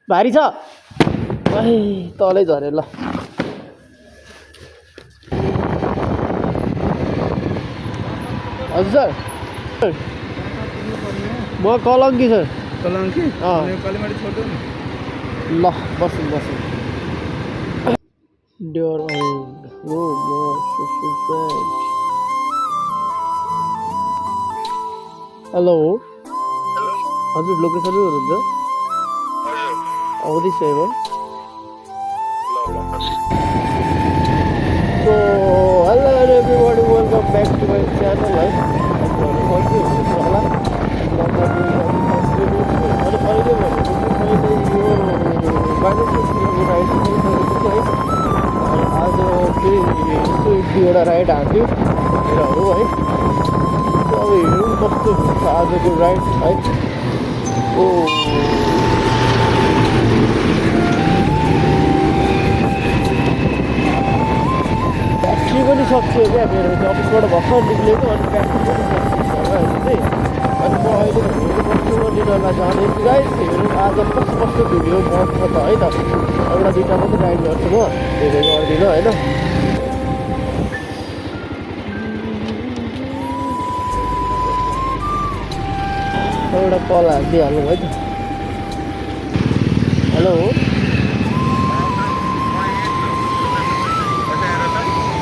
भारी छ तलै झऱ्यो ल हजुर सर म कलङ्की सर कलङ्की कालीमाटी छोटो नि ल बसौँ बसौँ Dear old, oh gosh, this is bad. Hello. हजुर लोकेसनमै हुनुहुन्छ आउँदैछ है So, hello everybody, welcome back to my channel है हजुरहरू सबै हुनुहुन्छ होला अनि अहिले भनेको चाहिँ मैले यो -6 किलोमिटर आइसकेको छु है आज फेरि यस्तो एक दुईवटा राइड हान्थ्यो मेराहरू है अब हेरौँ कस्तो हुन्छ आजको राइड है ओ ब्याट्री पनि सक्यो क्या मेरो अफिसबाट भर्खर निक्लेको अनि ब्याट्री पनि सक्यो चाहिँ अनि म अहिले कस्तो डिनरलाई जाँदैछु गाइस हेरौँ आज कस्तो कस्तो भिडियो बन्छ त है त एउटा दुइटा मात्रै राइड गर्छु म धेरै गर्दिनँ होइन एउटा कल हालिदिइहाल्नु है त हेलो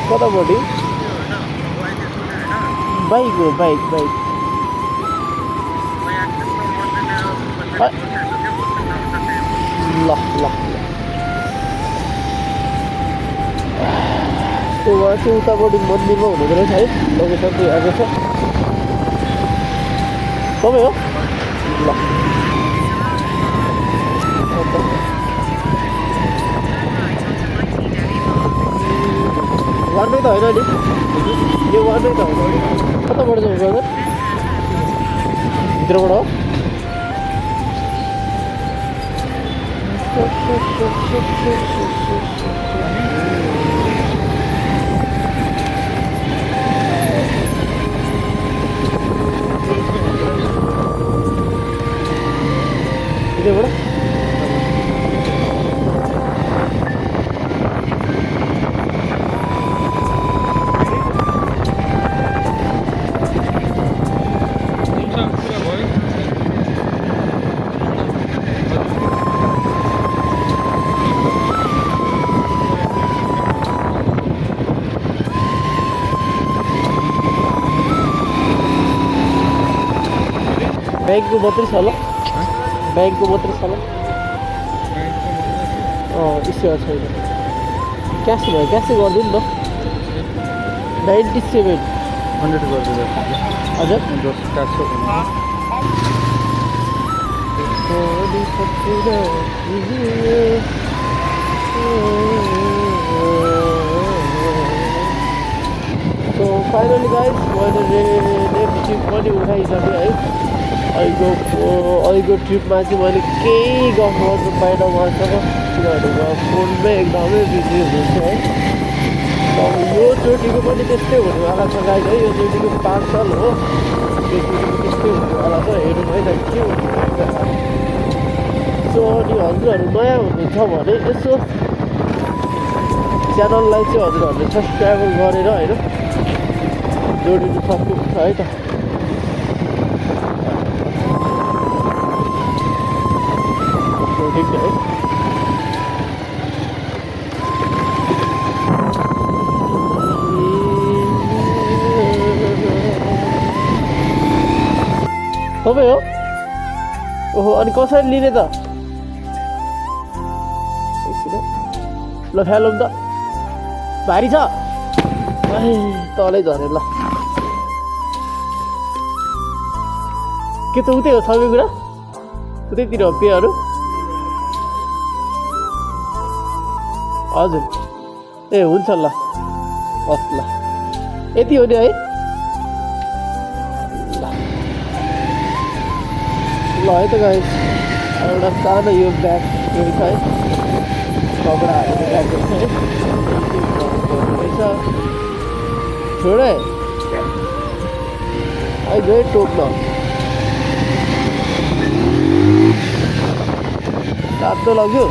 कतापट्टि बाइक हो बाइक ल त्यो उहाँ चाहिँ उतापट्टि मन्दिरमा हुनुहुँदो रहेछ है लोकेसन चाहिँ आएको छ तपाईँ हो ल वानमै त होइन नि यो वानमै त होइन कताबाट जाउँ ब्रदर भित्रबाट हो भित्रबाट ब्यागको मात्रै छ ल ब्यागको मात्रै छ ल स्पेयर छैन क्यास भयो क्यासै गरिदिनु न 97 100 गरिदिनु हजुर So finally guys, मैले नेक्स्ट ट्रिप पनि उठाइसकेँ है अहिलेको ट्रिपमा चाहिँ मैले केही गफ गर्नु पाइनँ उहाँसँग किनभने फोनमै एकदमै बिजी हुनुहुन्छ है अब यो चोटिको पनि त्यस्तै हुनेवाला छ गाइस है यो चोटिको 5 साल हो यो चोटिको त्यस्तै हुनेवाला छ हेरौँ है त के हुन्छ सो अनि हजुरहरू नयाँ हुनुहुन्छ भने यसो च्यानललाई चाहिँ हजुरहरूले सब्सक्राइब गरेर होइन जोडिनु सक्नुहुन्छ है त ठिक छ है तपाईँ हो ओहो अनि कसरी लिने त ल फ्यालौँ त भारी छ तलै झऱ्यो ल के त उतै हो सबै कुरा उतैतिर हो पेहरू हजुर ए हुन्छ ल हस् ल यति हो नि है ल है त गाइस एउटा सानो यो ब्याग रहेछ है कपडाहरू ब्याग रहेछ है छोडे गएँ टोक्न तातो लाग्यो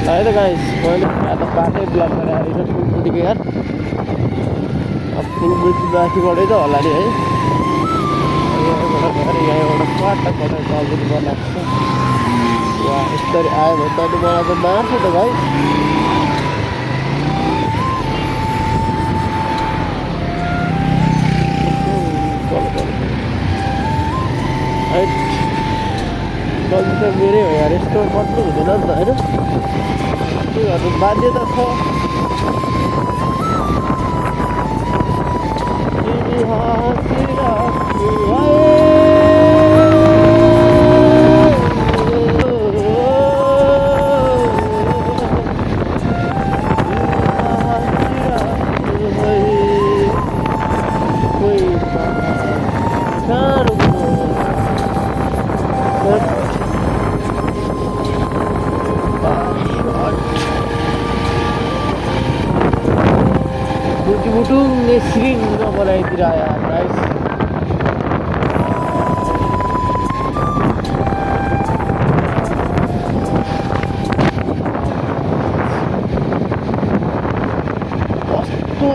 है त गाइस मैले त बाटै ब्लक गरेर आएर फुलबुटीको यार अब फुलबुटी माथिबाटै त होला नि है यहाँबाट गएर यहाँबाट स्वाट कता चल्नु पर्लाग्छ वा यस्तरी आयो भने त मलाई त मार्छ त गाइस गल्ती त मेरै हो यार यस्तो पर्नु हुँदैन नि त होइन के गर्नु बाध्यता छ तिमी हाँसिराख्नु बुटुङले श्रीङ्ग बनाइदिएर आयो गाइस कस्तो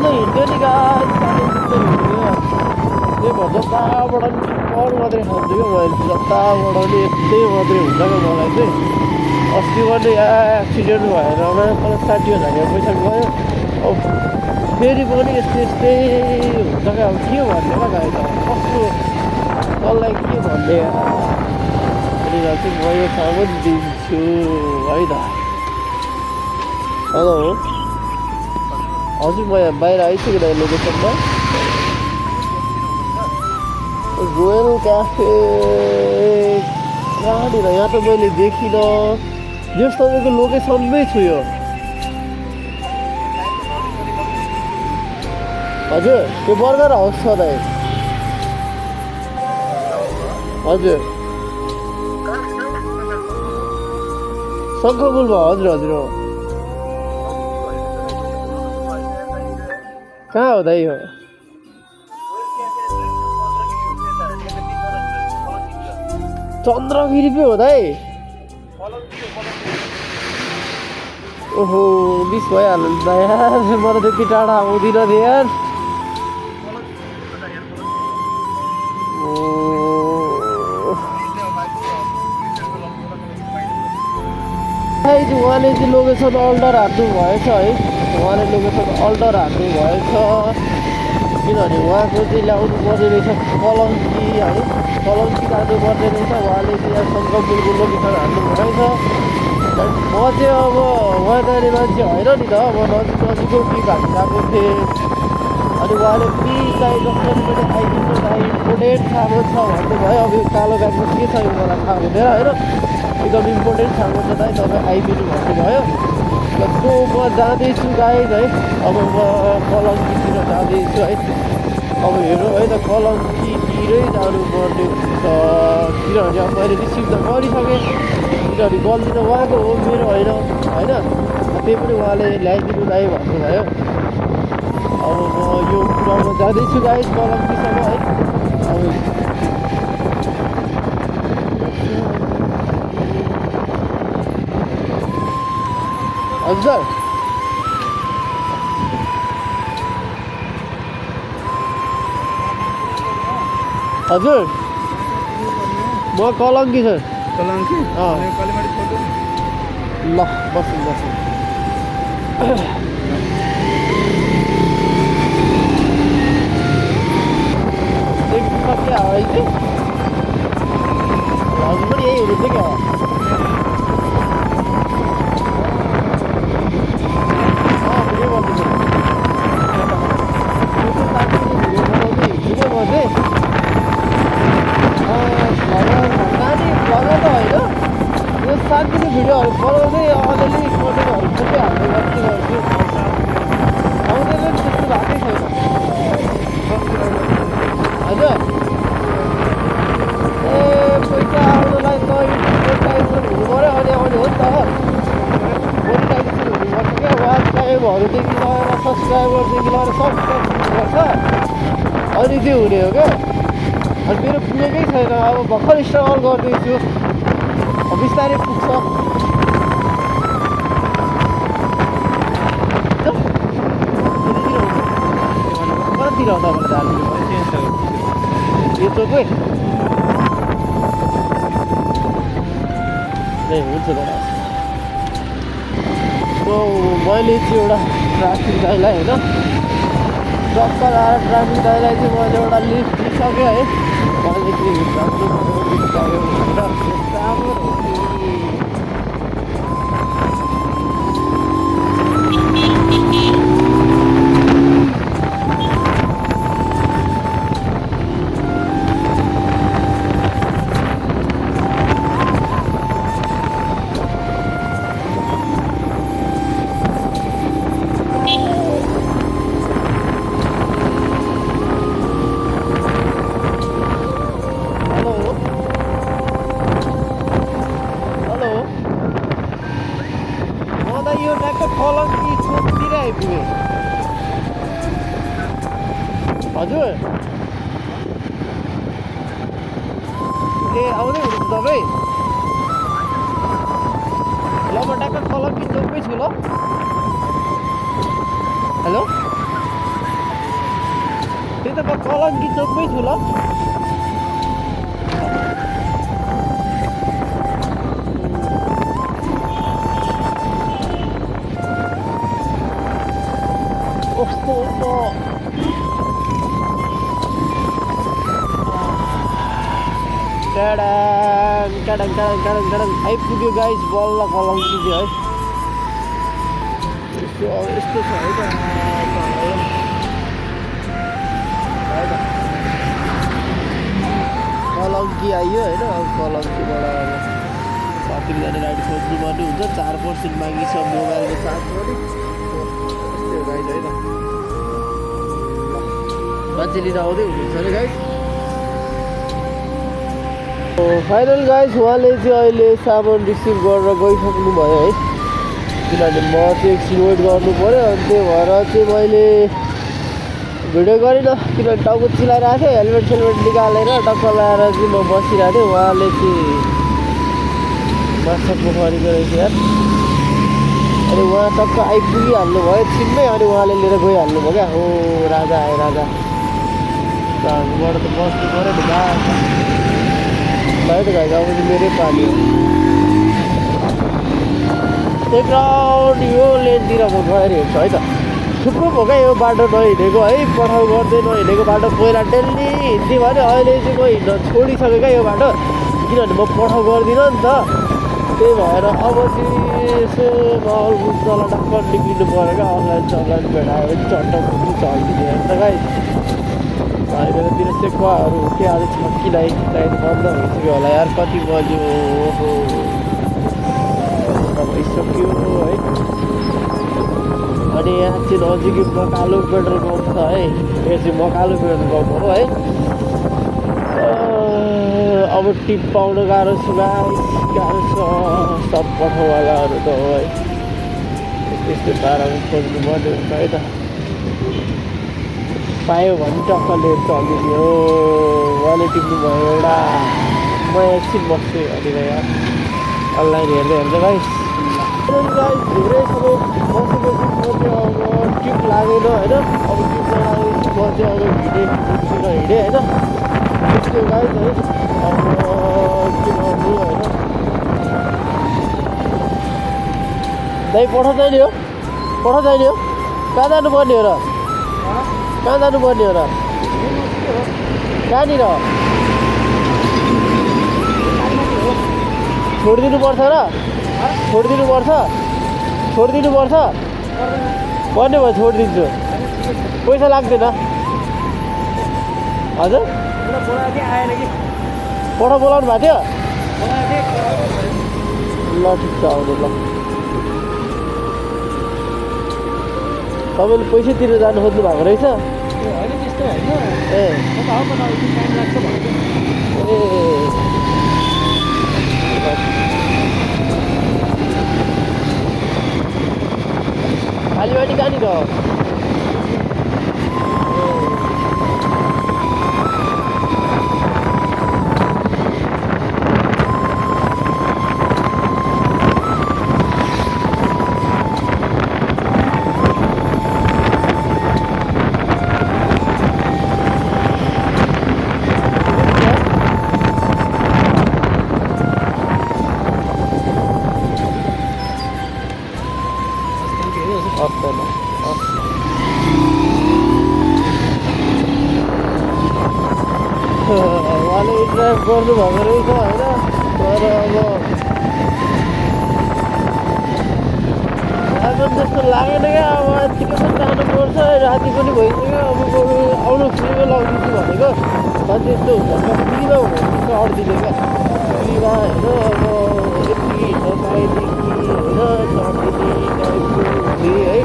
हिँड्यो नि गाइस त्यही भएर जताबाट नि पर मात्रै खान्छु क्या मैले जताबाट नि यस्तै मात्रै हुन्छ क्या मलाई चाहिँ अस्ति पनि एक्सिडेन्ट भएर 60,000 पैसा गयो अब फेरि पनि यस्तै हुन्छ क्या अब के भन्ने क्या गाई त कस्तो कसलाई के भन्ने त्यही चाहिँ म यो काम दिन्छु है त हेलो हजुर म यहाँ बाहिर आइसकेँ लोकेसनमा रोयल क्याफे कहाँनिर यहाँ त मैले देखिनँ जस तपाईँको लोकेसनमै छु यो हजुर त्यो बर्गर हाउस छ दाइ हजुर शङ्खपुल भयो हजुर हजुर हो कहाँ हो दाइ यो चन्द्रगिरी पो हो दाइ ओहो मिस भइहाल्नु नि त यार म त त्यति टाढा आउँदिनँ नि यार उहाँले चाहिँ लोकेसन अल्टर हाल्नु भएछ है उहाँले लोकेसन अल्टर हाल्नु भएछ किनभने उहाँको चाहिँ ल्याउनु पर्ने रहेछ कलङ्की है कलङ्की जानुपर्ने रहेछ उहाँले चाहिँ यहाँ शङ्खपुरको लोकेसन हाल्नु भएछ म चाहिँ अब वहाँदारी मान्छे होइन नि त म नजिक नजिकको पिक हाल्नु गएको थिएँ अनि उहाँले प्लिज दाइ जसरी पनि आइदिनु दाइ इम्पोर्टेन्ट सामान छ भन्नुभयो अब यो कालो ब्यागमा के छ यो मलाई थाहा हुँदैन होइन एकदम इम्पोर्टेन्ट सामान छ दाइ तपाईँ आइदिनु भन्नुभयो र त्यो म जाँदैछु गाइस है अब म कलङ्कीतिर जाँदैछु है अब हेरौँ है त कलङ्कीतिरै जानुपर्ने हुन्छ किनभने अब मैले रिसिभ त गरिसकेँ किनभने गल्ती त उहाँको हो मेरो होइन होइन त्यही पनि उहाँले ल्याइदिनु दाइ भन्नुभयो अब म यो कुरामा जाँदैछु गाइस कलङ्कीसँग है अब हजुर हजुर म कलङ्की सर कलङ्की अँ कालीमाटी छोटो ल बस्नु बस्नु सक्यो अहिले हजुर पनि यही हुनुहुन्छ क्या सानोतिनो भिडियोहरू बनाउँदै अलिअलि फोटोहरू फोटो हाल्ने गर्छु मोटरसाइकल आएर सब गर्छ अनि त्यो हुने हो क्या। अनि मेरो पुगेकै छैन, अब भर्खर स्ट्रगल गर्दैछु, बिस्तारै पुग्छ। कतातिर हो तपाईँलाई दार्जिलिङ यो चोकै ए हुन्छ दादा। सो मैले चाहिँ एउटा ट्राफिक दाइलाई होइन टक्क लाएर ट्राफिक दाइलाई चाहिँ मैले एउटा लिफ्ट दिइसकेँ है। उहाँले चाहिँ राम्रो हजुर ए आउँदै हुनुहुन्छ तपाईँ? ल म ट्याक्क कलङ्की चोकमै छु ल। हेलो त्यही त म कलङ्की चोकमै छु ल। कस्तो आइपुग्यो गाइस बल्ल कलङ्की चाहिँ है। यस्तो छ है त कलङ्की आइयो होइन। अब कलङ्कीबाट अब साथीले जाने गाडी खोज्नु पर्ने हुन्छ। 4% मागी छ मोबाइलको चार्ज पनि यस्तो गाइस है त। मान्छे लिन आउँदै हुनुहुन्छ अरे गाइस। फाइनल गाइस उहाँले चाहिँ अहिले सामान रिसिभ गरेर गइसक्नु भयो है। किनभने म चाहिँ एकछिन वेट गर्नु पऱ्यो अनि त्यही भएर चाहिँ मैले भिडियो गरिनँ। किनभने टाउको चिलाइरहेको थियो, हेलमेट सेलमेट निकालेर टक्क लगाएर चाहिँ म बसिरहेको थिएँ। उहाँले चाहिँ माछा पोखरीको रहेछ यार। अनि उहाँ टक्क आइपुगिहाल्नु भयो छिन्नै। अनि उहाँले लिएर गइहाल्नु भयो क्या। हो राजा आयो राजा। बाट त बस्नु पऱ्यो नि गाई त गाई अब चाहिँ मेरै पानी हो। ब्याकग्राउन्ड यो लेनतिर म गएर हेर्छु है त। थुप्रो भयो क्या यो बाटो नहिँडेको है। पठाउ गर्दै नहिँडेको बाटो पहिला डेली हिँड्थेँ भने अहिले चाहिँ म हिँड्न छोडिसकेँ क्या यो बाटो। किनभने म पठाउ गर्दिनँ नि त। त्यही भएर अब चाहिँ यसो माहौल बुझ्नलाई टक्क निक्लिनु पऱ्यो क्या। अनलाइन सनलाइन भेटायो भने चट्ट पुग्नु चल्दिने हेर्छ गाई। यतातिर सेक्वाहरू के आज छ कि लाइट बन्द भइसक्यो होला यार। कति बज्यो भइसक्यो है। अनि यहाँ चाहिँ नजिकै मकालु पेट्रोल पम्प छ है। यो चाहिँ मकालु पेट्रोल पम्प हो है। अब टिप पाउनु गाह्रो छ गाइस, गाह्रो छ। सब पठाउवालाहरू त हो है। त्यस्तै पारामा खोज्नु पर्ने हुन्छ है त। पायो भने टक्क लिएर चलिदिने हो। उहाँले टिप्नु भयो एउटा। म एकछिन बस्छु यहाँनिर यार अनलाइन हेर्दै हेर्दै गाइस। गाइस धेरै समय बसेपछि म चाहिँ अब टिप लागेन होइन। अब टिप नलागेपछि म चाहिँ अब हिँडेर हिँडेँ होइन। त्यस्तो गाइस है। अब के गर्नु होइन। दाइ पठाउँदैन हो, पठाउँदैन हो। कहाँ जानुपर्ने हो र? कहाँ जानुपर्ने हो र? कहाँनिर छोडिदिनुपर्छ र? छोडिदिनुपर्छ? छोडिदिनुपर्छ? पर्ने भयो छोडिदिन्छु। पैसा लाग्दैन हजुर? पठा बोलाउनु भएको थियो? ल ठिक छ आउनु ल। तपाईँले पैसा तिरेर जानु खोज्नु भएको रहेछ? ए खालीबाटी कहाँनिर हो? गर्नुभएको रहेछ होइन। तर अब लागेन जस्तो लागेन क्या। अब यत्तिकै पनि जानुपर्छ, राति पनि भइसक्यो। अब बरु आउनु फ्रीमा लगाइदिन्छु भनेको मान्छे यस्तो हुन्छ फ्रीमा हुँदैछ अड्दिने क्या। फ्रीमा होइन अब यति हिँड्न पाएदेखि होइन चढ्दिने टाइपको हुने है।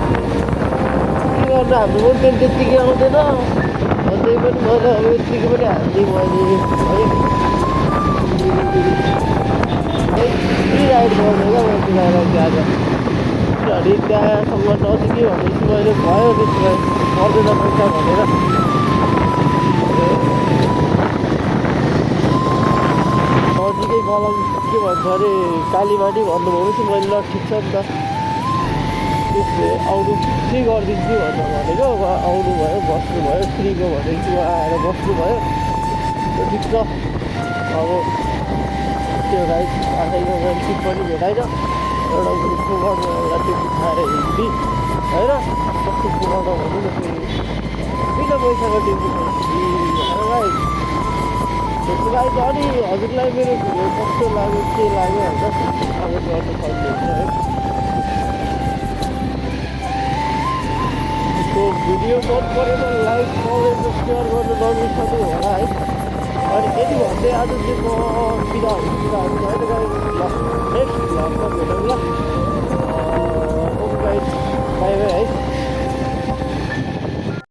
के गर्नु, हाम्रो पनि पेन त्यत्तिकै आउँदैन। त्यही पनि मैले अब यत्तिकै पनि हालिदिएँ मैले है। फ्री राइड गर्ने क्या मैले तिनीहरूलाई आज अनि त्यहाँसम्म नजिकै भनेपछि मैले भयो त्यसो भए पर्दैन पैसा भनेर नजिकै गलम के भन्छ अरे कालीमाटी भन्नुभएपछि मैले ल ठिक छ नि त त्यसले आउनु फ्री गरिदिन्छु भनेको आउनु भयो बस्नुभयो फ्रीको भनेपछि आएर बस्नुभयो ठिक छ। अब त्यो राइड आफैको सिट पनि भेटाइन एउटा पुगाउन एउटा त्यो उठाएर हिँड्दी होइन कस्तो पुगाउन भन्नु न किन पैसाको टिप्नु भाइ त्यसको लागि त अनि हजुरलाई मेरो भिडियो कस्तो लाग्यो के लाग्यो भनेर अब गर्नु सक्नुहुन्छ है। त्यो भिडियो मन परेन लाइक कमेन्ट सेयर गर्नु नबिर्सनु होला है। अनि यति भन्दै आज चाहिँ म बिदा हुन्छु होइन।